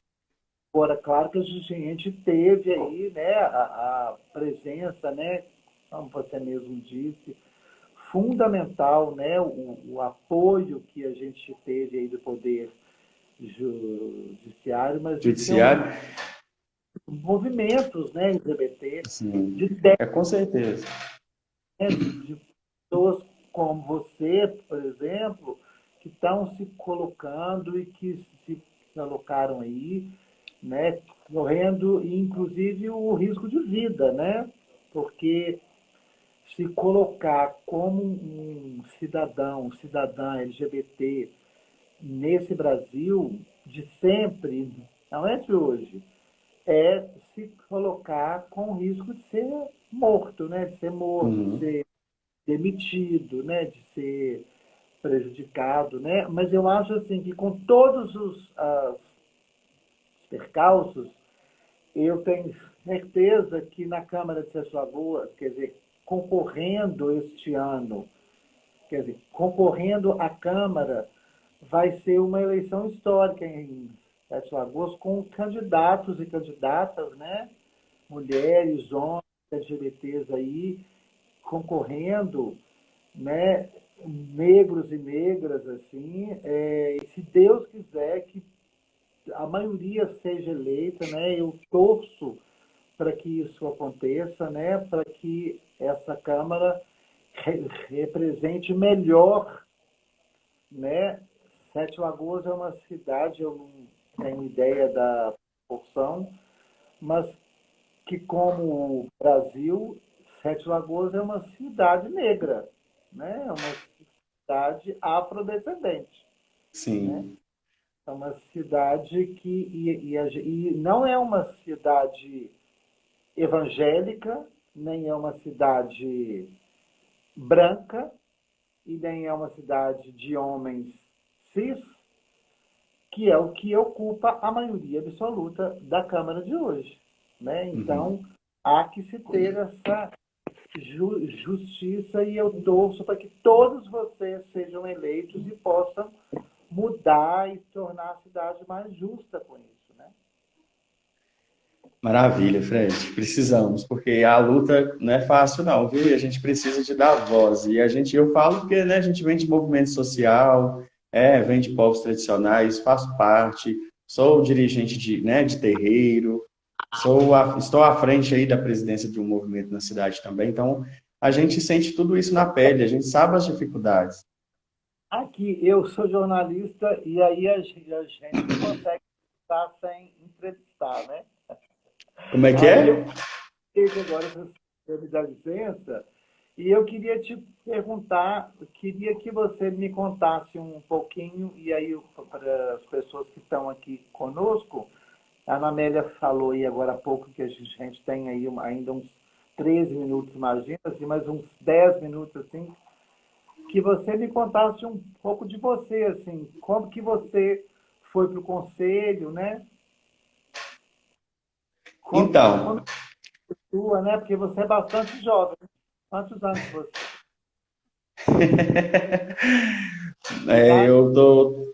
agora, claro que a gente teve aí, né, a presença, né, como você mesmo disse, fundamental, né, o apoio que a gente teve aí do Poder Judiciário, mas isso é um Judiciário? movimentos, né, LGBT, Sim. de É com certeza. de pessoas como você, por exemplo, que estão se colocando e que se colocaram aí, né, correndo inclusive o risco de vida, né? Porque se colocar como um cidadão, cidadã LGBT nesse Brasil de sempre, não é de hoje, é se colocar com o risco de ser morto, né? De ser morto, de Uhum. ser demitido, né? De ser prejudicado, né? Mas eu acho assim que com todos os percalços, eu tenho certeza que na Câmara de Sete Lagoas, quer dizer, concorrendo este ano, quer dizer, concorrendo à Câmara, vai ser uma eleição histórica em Sete Lagoas com candidatos e candidatas, né? Mulheres, homens, LGBTs aí, concorrendo, né? Negros e negras, assim, e se Deus quiser que a maioria seja eleita, né? Eu torço para que isso aconteça, né? Para que essa Câmara represente melhor, né? Sete Lagoas é uma cidade, eu não tenho ideia da proporção, mas que como o Brasil, Sete Lagoas é uma cidade negra, né? É uma cidade afrodescendente, né? Sim. É uma cidade que e não é uma cidade evangélica, nem é uma cidade branca e nem é uma cidade de homens cis, que é o que ocupa a maioria absoluta da Câmara de hoje, né? Uhum. Então, há que se ter essa justiça e eu torço para que todos vocês sejam eleitos e possam mudar e tornar a cidade mais justa com isso, né? Maravilha, Fred. Precisamos, porque a luta não é fácil, não, viu? E a gente precisa de dar voz. E a gente, eu falo porque, né, a gente vem de movimento social, vem de povos tradicionais, faço parte, sou dirigente de, né, de terreiro. Estou à frente aí da presidência de um movimento na cidade também, então a gente sente tudo isso na pele, a gente sabe as dificuldades. Aqui, eu sou jornalista e aí a gente não consegue estar sem entrevistar, né? Como é que Aí é? eu vejo agora, se você me dá licença, e eu queria te perguntar, queria que você me contasse um pouquinho, e aí para as pessoas que estão aqui conosco, a Ana Amélia falou aí agora há pouco que a gente tem aí ainda uns 13 minutos, imagina, assim, mais uns 10 minutos, assim, que você me contasse um pouco de você, assim, como que você foi para o conselho, né? Como Então, sua, né? Porque você é bastante jovem. Quantos anos você tá? eu tô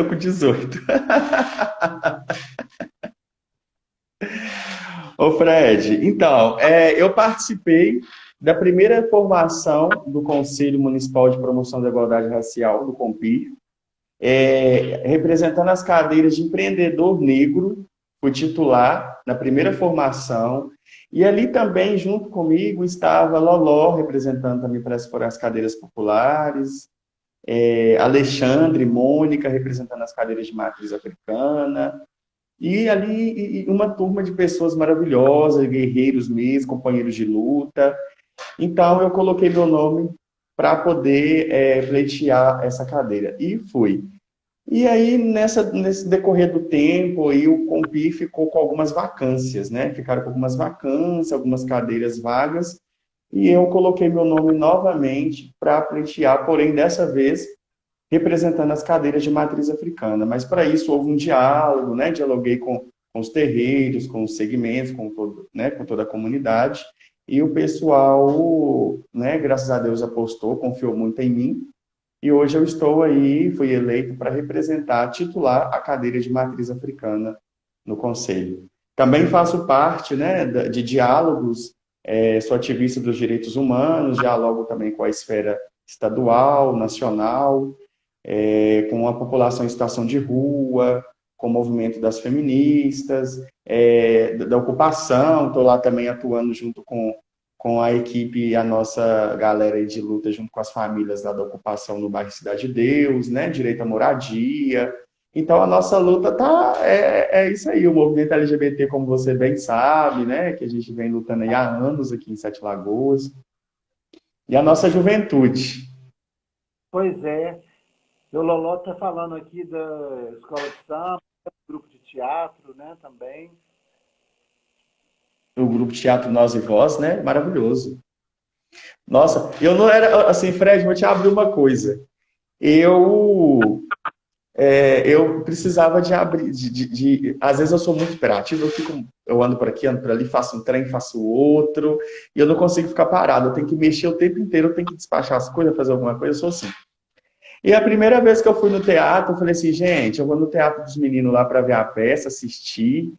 com 18. Ô Fred, então, eu participei da primeira formação do Conselho Municipal de Promoção da Igualdade Racial, do CONPI, representando as cadeiras de empreendedor negro, fui titular na primeira formação, e ali também, junto comigo, estava Loló, representando também para as cadeiras populares, Alexandre, Mônica, representando as cadeiras de matriz africana, e ali uma turma de pessoas maravilhosas, guerreiros mesmo, companheiros de luta. Então eu coloquei meu nome para poder pleitear essa cadeira. E fui. E aí, nesse decorrer do tempo, aí, o Compi ficou com algumas vacâncias, né? Ficaram com algumas vacâncias, algumas cadeiras vagas, e eu coloquei meu nome novamente para pleitear, porém, dessa vez, representando as cadeiras de matriz africana. Mas para isso houve um diálogo, né? Dialoguei com os terreiros, com os segmentos, com toda a comunidade, e o pessoal, né, graças a Deus, apostou, confiou muito em mim, e hoje eu estou aí, fui eleito para representar, titular a cadeira de matriz africana no Conselho. Também faço parte, né, de diálogos, sou ativista dos direitos humanos, dialogo também com a esfera estadual, nacional, com a população em situação de rua, com o movimento das feministas, da ocupação, estou lá também atuando junto com a equipe, a nossa galera aí de luta, junto com as famílias lá da ocupação no bairro Cidade de Deus, né? Direito à moradia. Então, a nossa luta é isso aí, o movimento LGBT, como você bem sabe, né? Que a gente vem lutando aí há anos aqui em Sete Lagoas. E a nossa juventude. Pois é. O Loló está falando aqui da escola de samba, grupo de teatro, né, também. O grupo Teatro Nós e Vós, né? Maravilhoso. Nossa, eu não era assim, Fred, vou te abrir uma coisa. Eu eu precisava de abrir, às vezes eu sou muito hiperativo, eu ando por aqui, ando por ali, faço um trem, faço outro, e eu não consigo ficar parado, eu tenho que mexer o tempo inteiro, eu tenho que despachar as coisas, fazer alguma coisa, eu sou assim. E a primeira vez que eu fui no teatro, eu falei assim, gente, eu vou no Teatro dos Meninos lá para ver a peça, assistir.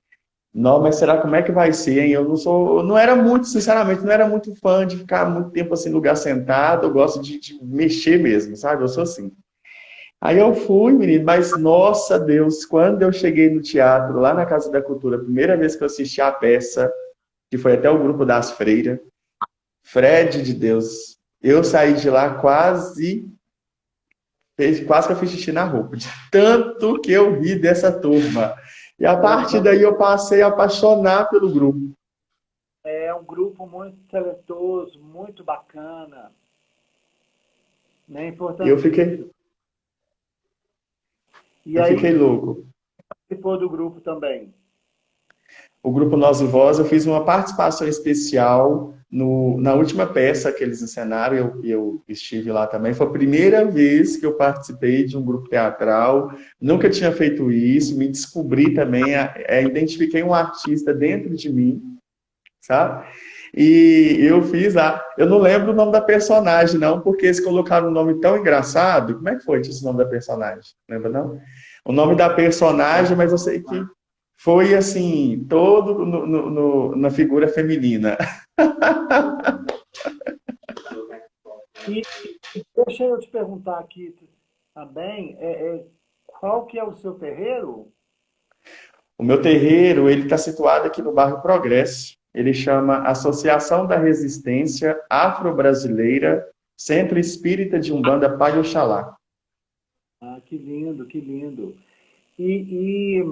Não, mas será como é que vai ser, hein? Eu não era muito, sinceramente, não era muito fã de ficar muito tempo assim, no lugar sentado, eu gosto de mexer mesmo, sabe? Eu sou assim. Aí eu fui, menino, mas nossa Deus, quando eu cheguei no teatro, lá na Casa da Cultura, a primeira vez que eu assisti a peça, que foi até o grupo das freiras, Fred de Deus, eu saí de lá quase que eu fiz xixi na roupa, de tanto que eu ri dessa turma. E a Eu partir daí eu passei a apaixonar pelo grupo. É um grupo muito talentoso, muito bacana, né, E eu fiquei, importantíssimo. E eu fiquei aí, louco. participou do grupo também. O grupo Nós e Voz, eu fiz uma participação especial na última peça que eles encenaram, eu estive lá também. Foi a primeira vez que eu participei de um grupo teatral, nunca tinha feito isso, me descobri também, identifiquei um artista dentro de mim, sabe? E eu fiz lá. Eu não lembro o nome da personagem, não, porque eles colocaram um nome tão engraçado. Como é que foi esse nome da personagem? Lembra, não? O nome da personagem, mas eu sei que foi assim, todo na figura feminina. E deixa eu te perguntar aqui também, qual que é o seu terreiro? O meu terreiro, ele está situado aqui no bairro Progresso. Ele chama Associação da Resistência Afro-Brasileira, Centro Espírita de Umbanda Pai Oxalá. Ah, que lindo, que lindo. E,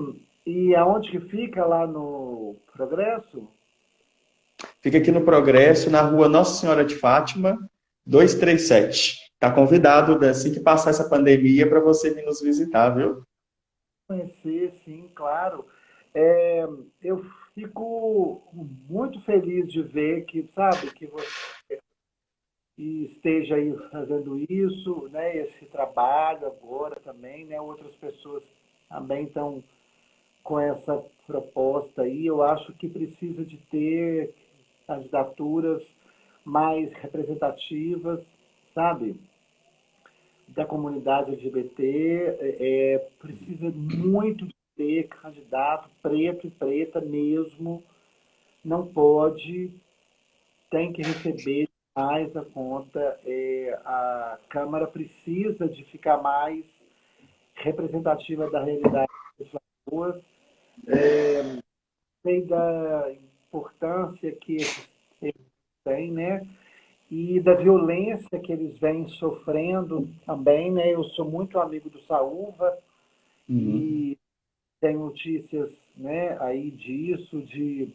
e aonde que fica lá no Progresso? Fica aqui no Progresso, na rua Nossa Senhora de Fátima, 237. Está convidado, assim que passar essa pandemia, para você vir nos visitar, viu? Conhecer, sim, claro. É, eu fico muito feliz de ver que, sabe, que você esteja aí fazendo isso, né, esse trabalho agora também, né, outras pessoas também estão com essa proposta aí. Eu acho que precisa de ter candidaturas mais representativas, sabe, da comunidade LGBT. Precisa muito de ter candidato preto e preta mesmo. Não pode, tem que receber mais a conta. A Câmara precisa de ficar mais representativa da realidade das pessoas. Sei da importância que esses têm, né? E da violência que eles vêm sofrendo também, né? Eu sou muito amigo do Saúva Uhum. e tem notícias, né, aí disso, de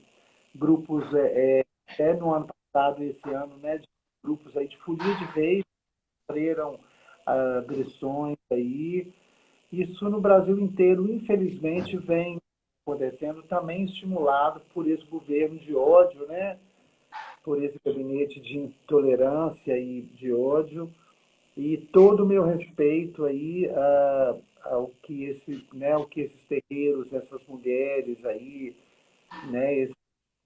grupos, até no ano passado, esse ano, né, de grupos aí de folia de vez, sofreram agressões aí. Isso no Brasil inteiro, infelizmente, vem acontecendo, também estimulado por esse governo de ódio, né? Por esse gabinete de intolerância e de ódio. E todo o meu respeito aí ao que né, o que esses terreiros, essas mulheres aí, né,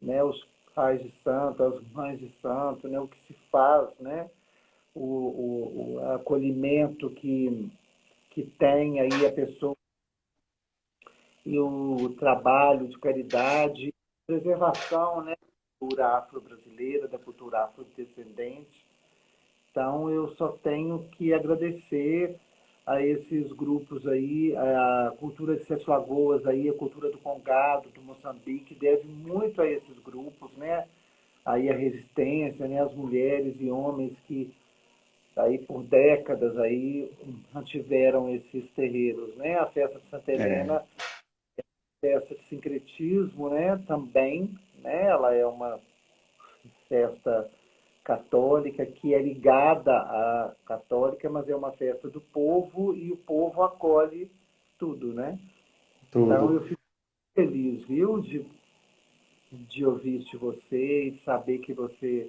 né, os pais de santo, as mães de santo, né, o que se faz, né, o acolhimento que tem aí a pessoa e o trabalho de caridade, preservação, né, da cultura afro-brasileira, da cultura afrodescendente. Então, eu só tenho que agradecer a esses grupos aí, a cultura de Sete Lagoas, aí, a cultura do Congado, do Moçambique, deve muito a esses grupos, né? Aí a resistência, né? As mulheres e homens que aí por décadas aí mantiveram esses terreiros, né? A festa de Santa É, Helena, festa de sincretismo, né? Também, né? Ela é uma festa católica que é ligada à católica, mas é uma festa do povo e o povo acolhe tudo, né? Então eu tudo. fico feliz, viu, de ouvir isso de você e de saber que você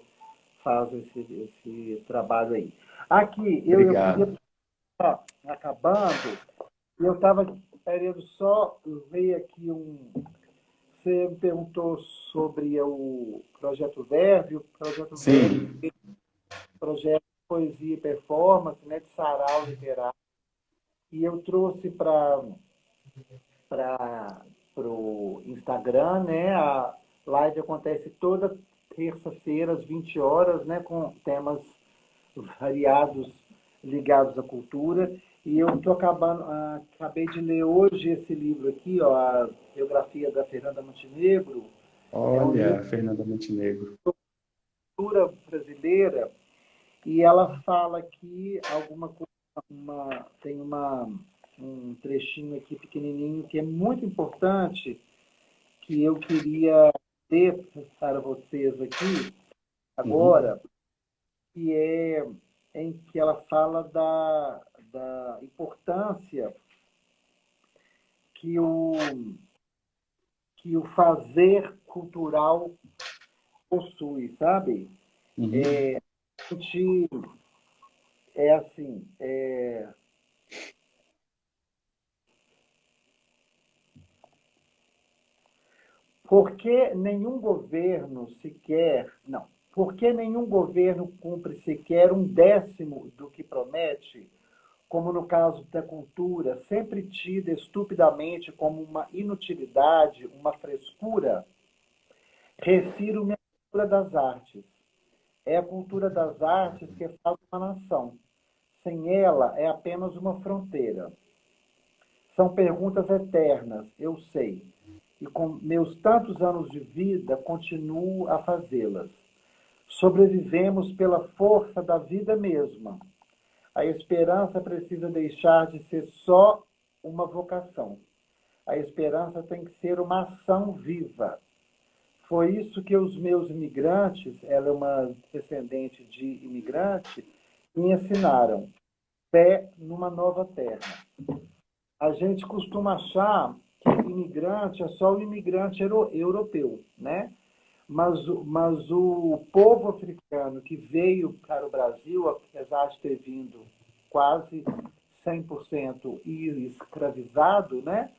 faz esse trabalho aí. Aqui, eu queria Obrigado. estar acabando, e eu estava querendo só ver aqui Você me perguntou sobre o Projeto Verve. O Projeto Verve, Sim. projeto de poesia e performance, né, de sarau literário. E eu trouxe para o Instagram, né? A live acontece toda terça-feira, às 20 horas, né? Com temas variados ligados à cultura. E eu tô acabei de ler hoje esse livro aqui, ó, a biografia da Fernanda Montenegro. É um livro Olha, Fernanda Montenegro. de cultura brasileira e ela fala aqui alguma coisa, tem um trechinho aqui pequenininho que é muito importante que eu queria ler para vocês aqui Uhum. agora, que é em que ela fala da importância que que o fazer cultural possui, sabe? Uhum. A gente é assim, porque nenhum governo sequer, não, porque nenhum governo cumpre sequer um décimo do que promete, como no caso da cultura, sempre tida estupidamente como uma inutilidade, uma frescura, refiro-me à cultura das artes. É a cultura das artes que faz uma nação. Sem ela, é apenas uma fronteira. São perguntas eternas, eu sei. e com meus tantos anos de vida continuo a fazê-las. Sobrevivemos pela força da vida mesma. A esperança precisa deixar de ser só uma vocação. A esperança tem que ser uma ação viva. Foi isso que os meus imigrantes, ela é uma descendente de imigrante, me ensinaram. Fé numa nova terra. A gente costuma achar que imigrante é só o imigrante europeu, né? Mas o povo africano que veio para o Brasil, apesar de ter vindo quase 100% e escravizado, né?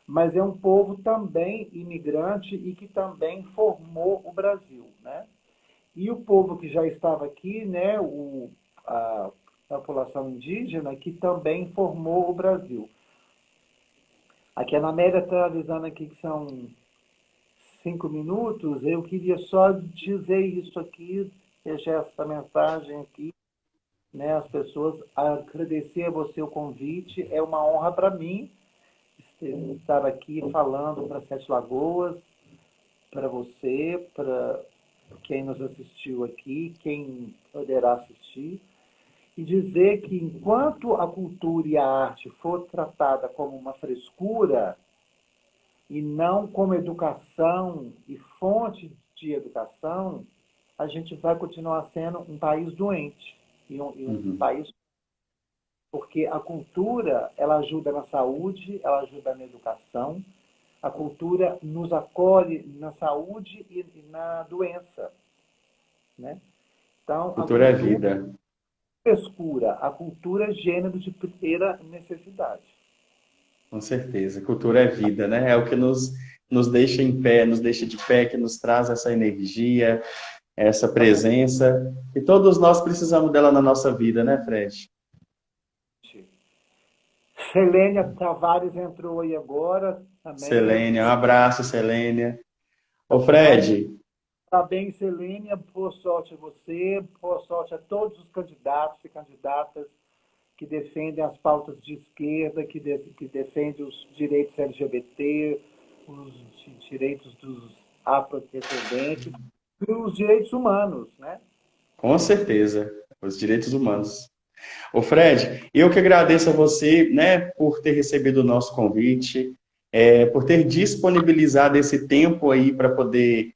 Mas é um povo também imigrante e que também formou o Brasil, né? E o povo que já estava aqui, né? A população indígena, que também formou o Brasil. Aqui a Amélia está avisando aqui que são 5 minutos. Eu queria só dizer isso aqui, deixar essa mensagem aqui, né? As pessoas, agradecer a você o convite. É uma honra para mim estar aqui falando para Sete Lagoas, para você, para quem nos assistiu aqui, quem poderá assistir, e dizer que enquanto a cultura e a arte for tratada como uma frescura e não como educação e fonte de educação, a gente vai continuar sendo um país doente e um país, porque a cultura, ela ajuda na saúde, ela ajuda na educação, a cultura nos acolhe na saúde e na doença, né? Então, Cultura é vida. frescura, a cultura é gênero de primeira necessidade. Com certeza. Cultura é vida, né? É o que nos deixa em pé, nos deixa de pé, que nos traz essa energia, essa presença. E todos nós precisamos dela na nossa vida, né, Fred? Selênia Tavares entrou aí agora também. Selênia, um abraço, Selênia. Ô, Fred, Parabéns, Selênia. Boa sorte a você. Boa sorte a todos os candidatos e candidatas que defendem as pautas de esquerda, que defendem os direitos LGBT, os direitos dos afrodescendentes e os direitos humanos, né? com certeza, os direitos humanos. Ô, Fred, eu que agradeço a você, né, por ter recebido o nosso convite, por ter disponibilizado esse tempo aí para poder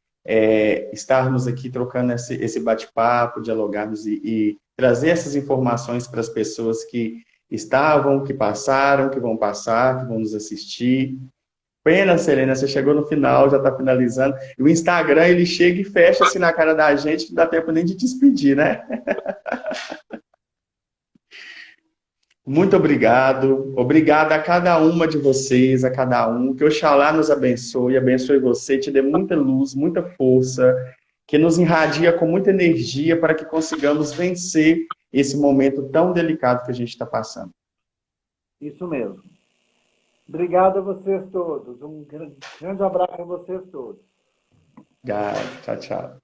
estarmos aqui trocando esse bate-papo, dialogarmos e trazer essas informações para as pessoas que estavam, que passaram, que vão passar, que vão nos assistir. Pena, Selena, você chegou no final, já está finalizando. E o Instagram, ele chega e fecha assim na cara da gente, que não dá tempo nem de despedir, né? Muito obrigado. Obrigado a cada uma de vocês, a cada um. Que Oxalá nos abençoe, abençoe você, te dê muita luz, muita força, que nos irradia com muita energia para que consigamos vencer esse momento tão delicado que a gente está passando. Isso mesmo. Obrigado a vocês todos. Um grande abraço a vocês todos. Obrigado. Tchau, tchau.